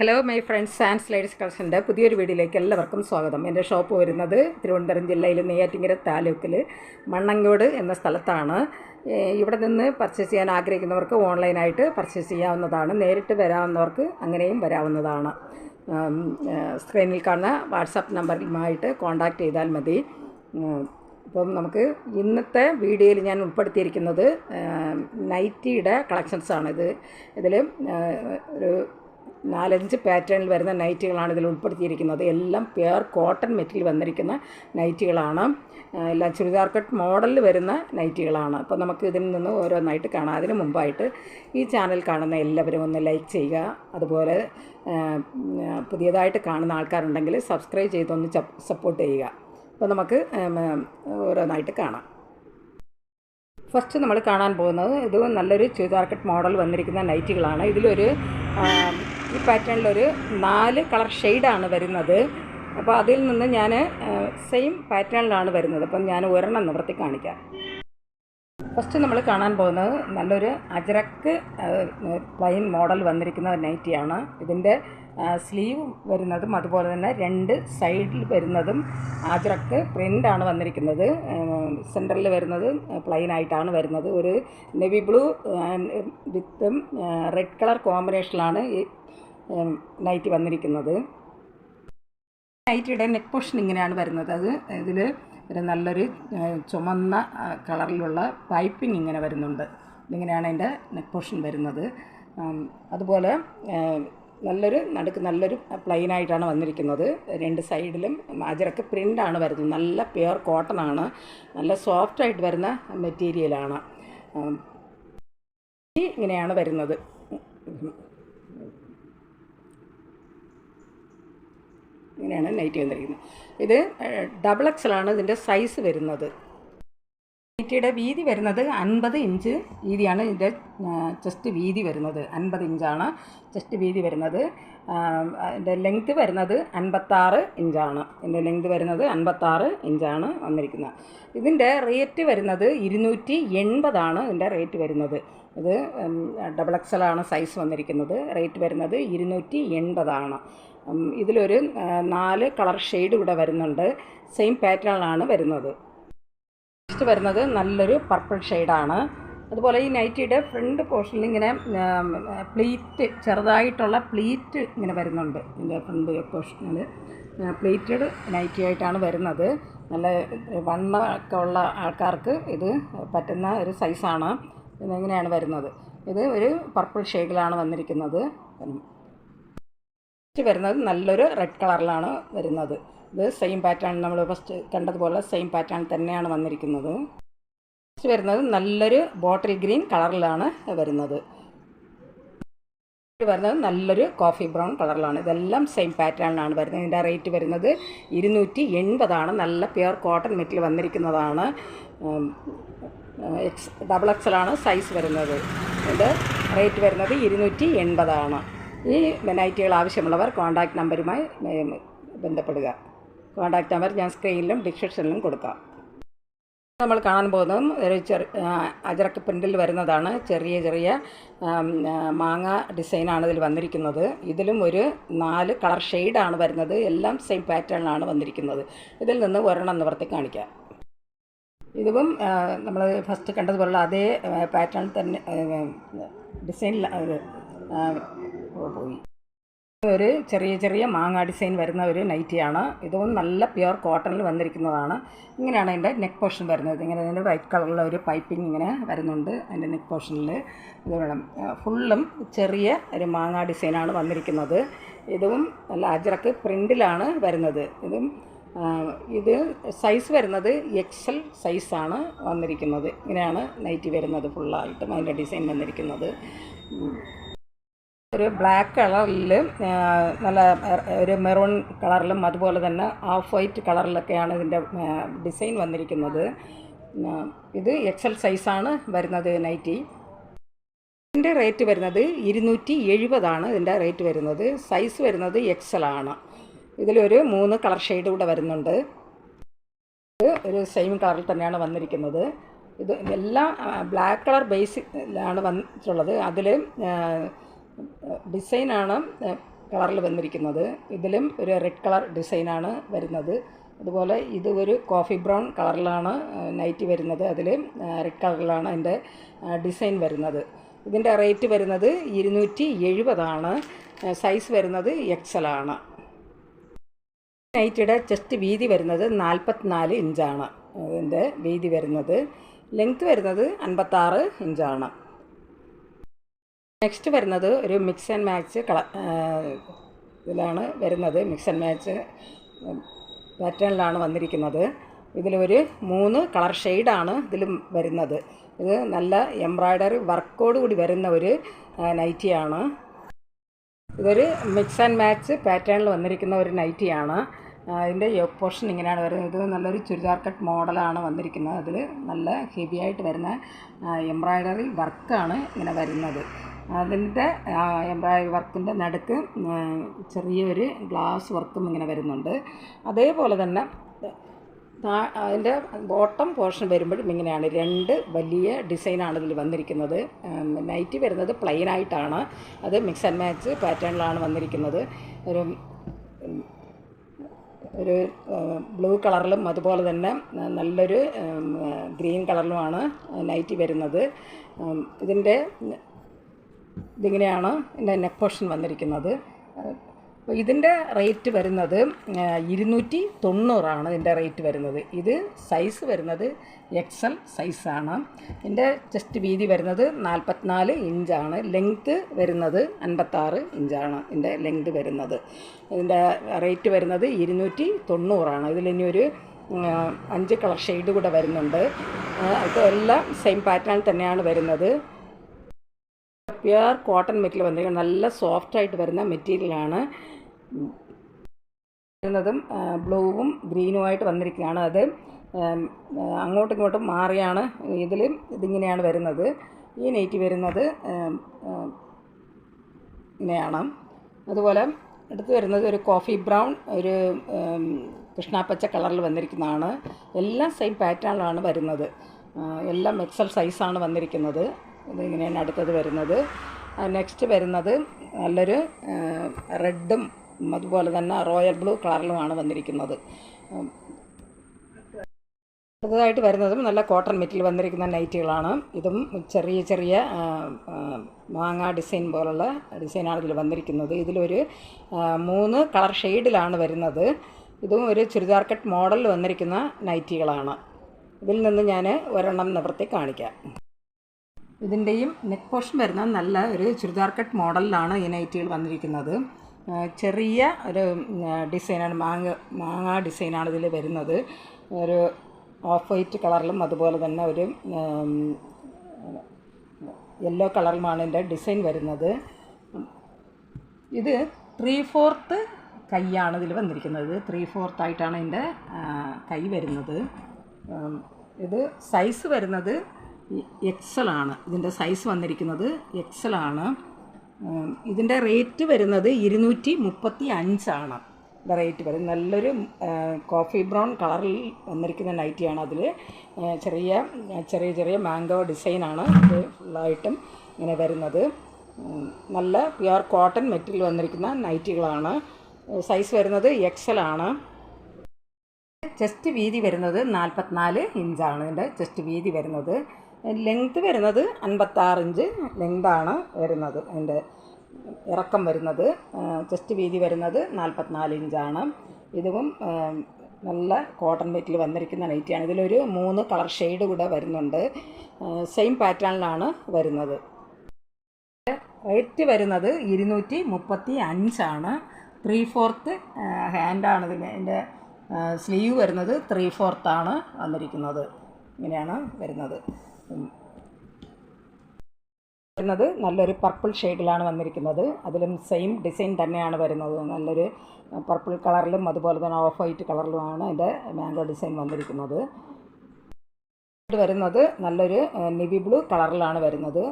Hello my friends Sans ladies കളക്ഷൻ്റെ പുതിയൊരു വീഡിയോയിലേക്ക് എല്ലാവർക്കും സ്വാഗതം. എൻ്റെ ഷോപ്പ് വരുന്നത് തിരുവനന്തപുരം ജില്ലയിൽ നെയ്യാറ്റിൻകര താലൂക്കിൽ മണ്ണങ്കോട് എന്ന സ്ഥലത്താണ്. ഇവിടെ നിന്ന് പർച്ചേസ് ചെയ്യാൻ ആഗ്രഹിക്കുന്നവർക്ക് ഓൺലൈനായിട്ട് പർച്ചേസ് ചെയ്യാവുന്നതാണ്. നേരിട്ട് വരാവുന്നവർക്ക് അങ്ങനെയും വരാവുന്നതാണ്. സ്ക്രീനിൽ കാണുന്ന വാട്സാപ്പ് നമ്പറുമായിട്ട് കോൺടാക്റ്റ് ചെയ്താൽ മതി. അപ്പം നമുക്ക് ഇന്നത്തെ വീഡിയോയിൽ ഞാൻ ഉൾപ്പെടുത്തിയിരിക്കുന്നത് നൈറ്റിയുടെ കളക്ഷൻസാണ്. ഇതിൽ ഒരു 4-5 പാറ്റേണിൽ വരുന്ന നൈറ്റികളാണ് ഇതിൽ ഉൾപ്പെടുത്തിയിരിക്കുന്നത്. എല്ലാം പ്യുർ കോട്ടൺ മെറ്റീരിയൽ വന്നിരിക്കുന്ന നൈറ്റികളാണ്. എല്ലാം ചുരിദാർ കട്ട് മോഡലിൽ വരുന്ന നൈറ്റികളാണ്. അപ്പോൾ നമുക്ക് ഇതിൽ നിന്ന് ഓരോന്നായിട്ട് കാണാം. അതിന് മുമ്പായിട്ട് ഈ ചാനൽ കാണുന്ന എല്ലാവരും ഒന്ന് ലൈക്ക് ചെയ്യുക. അതുപോലെ പുതിയതായിട്ട് കാണുന്ന ആൾക്കാരുണ്ടെങ്കിൽ സബ്സ്ക്രൈബ് ചെയ്തൊന്ന് സപ്പോർട്ട് ചെയ്യുക. അപ്പോൾ നമുക്ക് ഓരോന്നായിട്ട് കാണാം. ഫസ്റ്റ് നമ്മൾ കാണാൻ പോകുന്നത് ഇത് നല്ലൊരു ചുരിദാർ കട്ട് മോഡൽ വന്നിരിക്കുന്ന നൈറ്റികളാണ്. ഇതിലൊരു ഈ പാറ്റേണിലൊരു 4 കളർ ഷെയ്ഡാണ് വരുന്നത്. അപ്പോൾ അതിൽ നിന്ന് ഞാൻ സെയിം പാറ്റേണിലാണ് വരുന്നത്. അപ്പം ഞാൻ ഒരെണ്ണം നിവർത്തി കാണിക്കാം. ഫസ്റ്റ് നമ്മൾ കാണാൻ പോകുന്നത് നല്ലൊരു അജരക്ക് പ്ലെയിൻ മോഡൽ വന്നിരിക്കുന്ന നൈറ്റിയാണ്. ഇതിൻ്റെ സ്ലീവ് വരുന്നതും അതുപോലെ തന്നെ 2 സൈഡിൽ വരുന്നതും അജരക്ക് പ്രിൻ്റാണ് വന്നിരിക്കുന്നത്. സെൻറ്ററിൽ വരുന്നത് പ്ലെയിൻ ആയിട്ടാണ് വരുന്നത്. ഒരു നെവി ബ്ലൂ വിത്തും റെഡ് കളർ കോമ്പിനേഷനിലാണ് ഈ നൈറ്റി വന്നിരിക്കുന്നത്. നൈറ്റിയുടെ നെക്ക് പോർഷൻ ഇങ്ങനെയാണ് വരുന്നത്. ഇതിൽ ഒരു നല്ലൊരു ചുമന്ന കളറിലുള്ള പൈപ്പിംഗ് ഇങ്ങനെ വരുന്നുണ്ട്. ഇതിങ്ങനെയാണ് അതിൻ്റെ നെക്ക് പോർഷൻ വരുന്നത്. അതുപോലെ നല്ലൊരു പ്ലെയിനായിട്ടാണ് വന്നിരിക്കുന്നത്. 2 സൈഡിലും അജരക്ക് പ്രിൻ്റാണ് വരുന്നത്. നല്ല പ്യുർ കോട്ടൺ ആണ്. നല്ല സോഫ്റ്റായിട്ട് വരുന്ന മെറ്റീരിയലാണ്. ഇങ്ങനെയാണ് വരുന്നത്. ഇങ്ങനെയാണ് നൈറ്റി വന്നിരിക്കുന്നത്. ഇത് ഡബിൾ എക്സലാണ് ഇതിൻ്റെ സൈസ് വരുന്നത്. നൈറ്റിയുടെ വീതി വരുന്നത് 50 ഇഞ്ച് വീതിയാണ്. ഇതിൻ്റെ ചെസ്റ്റ് വീതി വരുന്നത് 50 ഇഞ്ചാണ് ചെസ്റ്റ് വീതി വരുന്നത്. അതിൻ്റെ ലെങ്ത്ത് വരുന്നത് 56 ഇഞ്ചാണ്. ഇതിൻ്റെ ലെങ്ത്ത് വരുന്നത് 56 ഇഞ്ചാണ് വന്നിരിക്കുന്നത്. ഇതിൻ്റെ റേറ്റ് വരുന്നത് 280 ഇതിൻ്റെ റേറ്റ് വരുന്നത്. ഇത് ഡബിൾ എക്സലാണ് സൈസ് വന്നിരിക്കുന്നത്. റേറ്റ് വരുന്നത് 280. ഇതിലൊരു 4 കളർ ഷെയ്ഡ് ഇവിടെ വരുന്നുണ്ട്. സെയിം പാറ്റേണിലാണ് വരുന്നത്. നെക്സ്റ്റ് വരുന്നത് നല്ലൊരു പർപ്പിൾ ഷെയ്ഡാണ്. അതുപോലെ ഈ നൈറ്റിയുടെ ഫ്രണ്ട് പോർഷനിൽ ഇങ്ങനെ പ്ലീറ്റ് ചെറുതായിട്ടുള്ള പ്ലീറ്റ് ഇങ്ങനെ വരുന്നുണ്ട്. ഇതിൻ്റെ ഫ്രണ്ട് പോർഷനിൽ പ്ലീറ്റഡ് നൈറ്റി ആയിട്ടാണ് വരുന്നത്. നല്ല വണ്ണമൊക്കെ ഉള്ള ആൾക്കാർക്ക് ഇത് പറ്റുന്ന ഒരു സൈസാണ്. ഇതെങ്ങനെയാണ് വരുന്നത്. ഇത് ഒരു പർപ്പിൾ ഷെയ്ഡിലാണ് വന്നിരിക്കുന്നത്. വരുന്നത് നല്ലൊരു റെഡ് കളറിലാണ് വരുന്നത്. ഇത് സെയിം പാറ്റേൺ നമ്മൾ ഫസ്റ്റ് കണ്ടതുപോലെ സെയിം പാറ്റേൺ തന്നെയാണ് വന്നിരിക്കുന്നത്. നെക്സ്റ്റ് വരുന്നത് നല്ലൊരു ബോട്ടിൽ ഗ്രീൻ കളറിലാണ് വരുന്നത്. വരുന്നത് നല്ലൊരു കോഫി ബ്രൗൺ കളറിലാണ്. ഇതെല്ലാം സെയിം പാറ്റേണിലാണ് വരുന്നത്. ഇതിൻ്റെ റേറ്റ് വരുന്നത് 280. നല്ല പ്യുർ കോട്ടൺ മെറ്റീരിയൽ വന്നിരിക്കുന്നതാണ്. ഡബിൾ എക്സലാണ് സൈസ് വരുന്നത്. ഇതിൻ്റെ റേറ്റ് വരുന്നത് 280. ഈ നൈറ്റികൾ ആവശ്യമുള്ളവർ കോൺടാക്റ്റ് നമ്പറുമായി ബന്ധപ്പെടുക. കോൺടാക്റ്റ് നമ്പർ ഞാൻ സ്ക്രീനിലും ഡിസ്ക്രിപ്ഷനിലും കൊടുക്കാം. നമ്മൾ കാണാൻ പോകുന്നതും ഒരു അജരക്ക് പ്രിൻ്റിൽ വരുന്നതാണ്. ചെറിയ മാങ്ങ ഡിസൈനാണ് ഇതിൽ വന്നിരിക്കുന്നത്. ഇതിലും ഒരു 4 കളർ ഷെയ്ഡാണ് വരുന്നത്. എല്ലാം സെയിം പാറ്റേണിലാണ് വന്നിരിക്കുന്നത്. ഇതിൽ നിന്ന് ഒരെണ്ണം നിവർത്തി കാണിക്കാം. ഇതും നമ്മൾ ഫസ്റ്റ് കണ്ടതുപോലുള്ള അതേ പാറ്റേൺ തന്നെ ഡിസൈനിൽ പോയി. ഒരു ചെറിയ മാങ്ങ ഡിസൈൻ വരുന്ന ഒരു നൈറ്റിയാണ്. ഇതും നല്ല പ്യുർ കോട്ടണിൽ വന്നിരിക്കുന്നതാണ്. ഇങ്ങനെയാണ് അതിൻ്റെ നെക്ക് പോർഷൻ വരുന്നത്. ഇങ്ങനെ അതിൻ്റെ വൈറ്റ് കളറുള്ള ഒരു പൈപ്പിംഗ് ഇങ്ങനെ വരുന്നുണ്ട് അതിൻ്റെ നെക്ക് പോർഷനിൽ. ഇത് വേണം ഫുള്ളും ചെറിയ ഒരു മാങ്ങ ഡിസൈനാണ് വന്നിരിക്കുന്നത്. ഇതും നല്ല അജരക്ക് പ്രിൻ്റിലാണ് വരുന്നത്. ഇത് സൈസ് വരുന്നത് എക്സൽ സൈസാണ് വന്നിരിക്കുന്നത്. ഇങ്ങനെയാണ് നൈറ്റി വരുന്നത്. ഫുള്ളായിട്ടും അതിൻ്റെ ഡിസൈൻ വന്നിരിക്കുന്നത്. ഒരു ബ്ലാക്ക് കളറിൽ നല്ല ഒരു മെറൂൺ കളറിലും അതുപോലെ തന്നെ ഓഫ് വൈറ്റ് കളറിലൊക്കെയാണ് ഇതിൻ്റെ ഡിസൈൻ വന്നിരിക്കുന്നത്. ഇത് എക്സൽ സൈസാണ് വരുന്നത് നൈറ്റി. ഇതിൻ്റെ റേറ്റ് വരുന്നത് 270 ഇതിൻ്റെ റേറ്റ് വരുന്നത്. സൈസ് വരുന്നത് എക്സലാണ്. ഇതിലൊരു 3 കളർ ഷെയ്ഡ് കൂടെ വരുന്നുണ്ട്. ഇത് ഒരു സെയിം കളറിൽ തന്നെയാണ് വന്നിരിക്കുന്നത്. ഇത് എല്ലാം ബ്ലാക്ക് കളർ ബേസിലാണ് വന്നിട്ടുള്ളത്. അതിൽ ഡിസൈനാണ് കളറിൽ വന്നിരിക്കുന്നത്. ഇതിലും ഒരു റെഡ് കളർ ഡിസൈനാണ് വരുന്നത്. അതുപോലെ ഇത് ഒരു കോഫി ബ്രൗൺ കളറിലാണ് നൈറ്റി വരുന്നത്. അതിൽ റെഡ് കളറിലാണ് അതിൻ്റെ ഡിസൈൻ വരുന്നത്. ഇതിൻ്റെ റേറ്റ് വരുന്നത് 270 സൈസ് വരുന്നത് XL ആണ്. നൈറ്റിയുടെ ചെസ്റ്റ് വീതി വരുന്നത് 44 ഇഞ്ചാണ് ഇതിൻ്റെ വീതി വരുന്നത്. ലെങ്ത്ത് വരുന്നത് 56 ഇഞ്ചാണ്. നെക്സ്റ്റ് വരുന്നത് ഒരു മിക്സ് ആൻഡ് മാച്ച് ഇതിലാണ് വരുന്നത്. മിക്സ് ആൻഡ് മാച്ച് പാറ്റേണിലാണ് വന്നിരിക്കുന്നത്. ഇതിലൊരു 3 കളർ ഷെയ്ഡാണ് ഇതിലും വരുന്നത്. ഇത് നല്ല എംബ്രോയ്ഡറി വർക്കോട് കൂടി വരുന്ന ഒരു നൈറ്റിയാണ്. ഇതൊരു മിക്സ് ആൻഡ് മാച്ച് പാറ്റേണിൽ വന്നിരിക്കുന്ന ഒരു നൈറ്റിയാണ്. അതിൻ്റെ യോക്ക് പോർഷൻ ഇങ്ങനെയാണ് വരുന്നത്. ഇത് നല്ലൊരു ചുരിദാർ കട്ട് മോഡലാണ് വന്നിരിക്കുന്നത്. അതിൽ നല്ല ഹെവി ആയിട്ട് വരുന്ന എംബ്രോയ്ഡറി വർക്കാണ് ഇങ്ങനെ വരുന്നത്. അതിൻ്റെ എംബ്രോയ്ഡറി വർക്കിൻ്റെ നടുക്ക് ചെറിയൊരു ഗ്ലാസ് വർക്കും ഇങ്ങനെ വരുന്നുണ്ട്. അതേപോലെ തന്നെ അതിൻ്റെ ബോട്ടം പോർഷൻ വരുമ്പോഴും ഇങ്ങനെയാണ്. 2 വലിയ ഡിസൈനാണ് ഇതിൽ വന്നിരിക്കുന്നത്. നൈറ്റി വരുന്നത് പ്ലെയിൻ ആയിട്ടാണ്. അത് മിക്സ് ആൻഡ് മാച്ച് പാറ്റേണിലാണ് വന്നിരിക്കുന്നത്. ഒരു ബ്ലൂ കളറിലും അതുപോലെ തന്നെ നല്ലൊരു ഗ്രീൻ കളറിലുമാണ് നൈറ്റി വരുന്നത്. ഇതിങ്ങനെയാണ് ഇതിൻ്റെ നെക്ക് പോർഷൻ വന്നിരിക്കുന്നത്. ഇതിൻ്റെ റേറ്റ് വരുന്നത് 290 ഇതിൻ്റെ റേറ്റ് വരുന്നത്. ഇത് സൈസ് വരുന്നത് XL സൈസാണ്. ഇതിൻ്റെ ചെസ്റ്റ് വീതി വരുന്നത് 44 ഇഞ്ചാണ്. ലെങ്ത്ത് വരുന്നത് 56 ഇഞ്ചാണ് ഇതിൻ്റെ ലെങ്ത് വരുന്നത്. ഇതിൻ്റെ റേറ്റ് വരുന്നത് 290. ഇതിലിനി ഒരു 5 കളർ ഷെയ്ഡ് കൂടെ വരുന്നുണ്ട്. ഇതെല്ലാം സെയിം പാറ്റേൺ തന്നെയാണ് വരുന്നത്. പ്യുവർ കോട്ടൺ മെറ്റീരിയൽ വന്നിരിക്കുന്നത്. നല്ല സോഫ്റ്റായിട്ട് വരുന്ന മെറ്റീരിയലാണ് വരുന്നതും. ബ്ലൂവും ഗ്രീനുമായിട്ട് വന്നിരിക്കുകയാണ്. അത് അങ്ങോട്ടും ഇങ്ങോട്ടും മാറിയാണ് ഇതിങ്ങനെയാണ് വരുന്നത്. ഈ നൈറ്റി വരുന്നത് ഇങ്ങനെയാണ്. അതുപോലെ അടുത്ത് വരുന്നത് ഒരു കോഫി ബ്രൗൺ, ഒരു കൃഷ്ണാപ്പച്ച കളറിൽ വന്നിരിക്കുന്നതാണ്. എല്ലാം സെയിം പാറ്റേണിലാണ് വരുന്നത്. എല്ലാം XL സൈസാണ് വന്നിരിക്കുന്നത്. ഇതിങ്ങനെയാണ് അടുത്തത് വരുന്നത്. നെക്സ്റ്റ് വരുന്നത് നല്ലൊരു റെഡും അതുപോലെ തന്നെ റോയൽ ബ്ലൂ കളറിലുമാണ് വന്നിരിക്കുന്നത്. അടുത്തതായിട്ട് വരുന്നതും നല്ല കോട്ടൺ മെറ്റീരിയൽ വന്നിരിക്കുന്ന നൈറ്റികളാണ്. ഇതും ചെറിയ ചെറിയ മാങ്ങ ഡിസൈൻ പോലുള്ള ഡിസൈനാണ് ഇതിൽ വന്നിരിക്കുന്നത്. ഇതിലൊരു 3 കളർ ഷെയ്ഡിലാണ് വരുന്നത്. ഇതും ഒരു ചുരിദാർ കട്ട് മോഡലിൽ വന്നിരിക്കുന്ന നൈറ്റികളാണ്. ഇതിൽ നിന്ന് ഞാൻ ഒരെണ്ണം നിവർത്തി കാണിക്കാം. ഇതിൻ്റെയും നെക്ക് പോർഷൻ വരുന്ന നല്ല ഒരു ചുരിദാർ കട്ട് മോഡലിലാണ് ഈ നൈറ്റികൾ വന്നിരിക്കുന്നത്. ചെറിയ ഒരു ഡിസൈനാണ്, മാങ്ങ ഡിസൈനാണ് ഇതിൽ വരുന്നത്. ഒരു ഓഫ് വൈറ്റ് കളറിലും അതുപോലെ തന്നെ ഒരു യെല്ലോ കളറിലുമാണ് ഇതിൻ്റെ ഡിസൈൻ വരുന്നത്. ഇത് 3/4 കൈയാണ് ഇതിൽ വന്നിരിക്കുന്നത്. 3/4 ആയിട്ടാണ് ഇതിൻ്റെ കൈ വരുന്നത്. ഇത് സൈസ് വരുന്നത് XL ആണ്. ഇതിൻ്റെ സൈസ് വന്നിരിക്കുന്നത് XL ആണ്. ഇതിൻ്റെ റേറ്റ് വരുന്നത് 235 ഇതിൻ്റെ റേറ്റ് വരുന്നത്. നല്ലൊരു കോഫി ബ്രൗൺ കളറിൽ വന്നിരിക്കുന്ന നൈറ്റിയാണ്. അതിൽ ചെറിയ ചെറിയ ചെറിയ മാംഗോ ഡിസൈനാണ് ഇത് ഫുള്ളായിട്ടും ഇങ്ങനെ വരുന്നത്. നല്ല പ്യുവർ കോട്ടൺ മെറ്റീരിയൽ വന്നിരിക്കുന്ന നൈറ്റികളാണ്. സൈസ് വരുന്നത് XL ആണ്. ചെസ്റ്റ് വീതി വരുന്നത് 44 ഇഞ്ചാണ് ഇതിൻ്റെ ചെസ്റ്റ് വീതി വരുന്നത്. ലെങ്ത്ത് വരുന്നത് 56 ഇഞ്ച് ലെങ്താണ് വരുന്നത്. അതിൻ്റെ ഇറക്കം വരുന്നത്. ചെസ്റ്റ് വീതി വരുന്നത് 44 ഇഞ്ചാണ്. ഇതും നല്ല കോട്ടൺ മെറ്റീരിയൽ വന്നിരിക്കുന്ന നൈറ്റിയാണ്. ഇതിലൊരു 3 കളർ ഷെയ്ഡ് കൂടെ വരുന്നുണ്ട്. സെയിം പാറ്റേണിലാണ് വരുന്നത്. റേറ്റ് വരുന്നത് 235. 3/4 ഹാൻഡാണ് ഇതിൻ്റെ സ്ലീവ് വരുന്നത്. 3/4 വന്നിരിക്കുന്നത്. ഇങ്ങനെയാണ് വരുന്നത്. നല്ലൊരു പർപ്പിൾ ഷെയ്ഡിലാണ് വന്നിരിക്കുന്നത്. അതിലും സെയിം ഡിസൈൻ തന്നെയാണ് വരുന്നത്. നല്ലൊരു പർപ്പിൾ കളറിലും അതുപോലെ തന്നെ ഓഫ് വൈറ്റ് കളറിലുമാണ് അതിൻ്റെ മാംഗോ ഡിസൈൻ വന്നിരിക്കുന്നത്. വരുന്നത് നല്ലൊരു നേവി ബ്ലൂ കളറിലാണ് വരുന്നത്.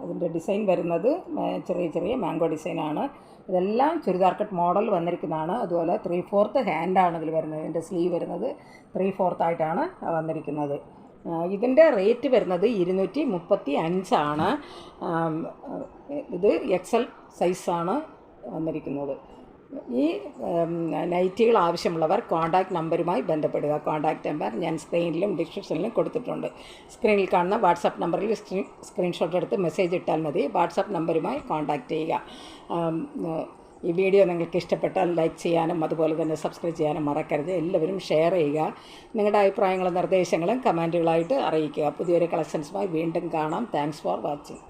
അതിൻ്റെ ഡിസൈൻ വരുന്നത് ചെറിയ ചെറിയ മാംഗോ ഡിസൈനാണ്. ഇതെല്ലാം ചുരിദാർ കട്ട് മോഡൽ വന്നിരിക്കുന്നതാണ്. അതുപോലെ 3/4 ഹാൻഡാണ് ഇതിൽ വരുന്നത്. ഇതിൻ്റെ സ്ലീവ് വരുന്നത് 3/4 ആയിട്ടാണ് വന്നിരിക്കുന്നത്. ഇതിൻ്റെ റേറ്റ് വരുന്നത് 235. ഇത് XL സൈസാണ്. വന്നിരിക്കുന്നത്. ഈ നൈറ്റികൾ ആവശ്യമുള്ളവർ കോൺടാക്റ്റ് നമ്പറുമായി ബന്ധപ്പെടുക. കോൺടാക്റ്റ് നമ്പർ ഞാൻ സ്ക്രീനിലും ഡിസ്ക്രിപ്ഷനിലും കൊടുത്തിട്ടുണ്ട്. സ്ക്രീനിൽ കാണുന്ന വാട്സാപ്പ് നമ്പറിൽ സ്ക്രീൻഷോട്ട് എടുത്ത് മെസ്സേജ് ഇട്ടാൽ മതി. വാട്സാപ്പ് നമ്പറുമായി കോൺടാക്റ്റ് ചെയ്യുക. ഈ വീഡിയോ നിങ്ങൾക്ക് ഇഷ്ടപ്പെട്ടാൽ ലൈക്ക് ചെയ്യാനും അതുപോലെ തന്നെ സബ്സ്ക്രൈബ് ചെയ്യാനും മറക്കരുത്. എല്ലാവരും ഷെയർ ചെയ്യുക. നിങ്ങളുടെ അഭിപ്രായങ്ങളും നിർദ്ദേശങ്ങളും കമൻറ്റുകളായിട്ട് അറിയിക്കുക. പുതിയൊരു കളക്ഷൻസുമായി വീണ്ടും കാണാം. Thanks for watching.